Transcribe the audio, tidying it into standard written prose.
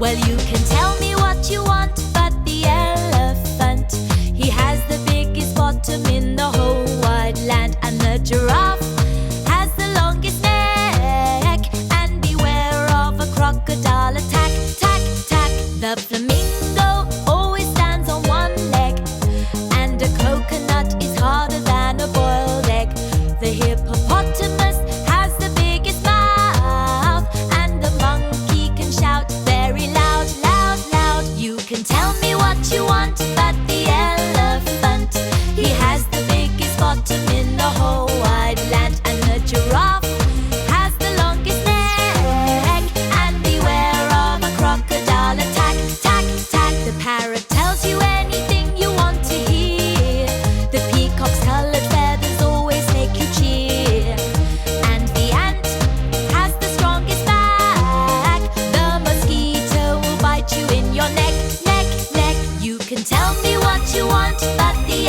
Well, you can tell me what you want, but the elephant, he has the biggest bottom in the whole wide land. And the giraffe has the longest neck, and beware of a crocodile attack. Tack, tack. The flamingo always stands on one leg, and a coconut is harder than a boiled egg. The hippopotamus has the biggest mouth, and the monkey can shout very loud, loud, loud. You can tell me what you want, but the elephant, he has the biggest bottom in the whole wide land. And the giraffe has the longest neck, and beware of a crocodile attack. Tack, tack. The parrot tells you anything you want to hear. The peacock's colored feathers always make you cheer. And the ant has the strongest back. The mosquito will bite you in your neck, neck, neck. You can tell me what you want, but the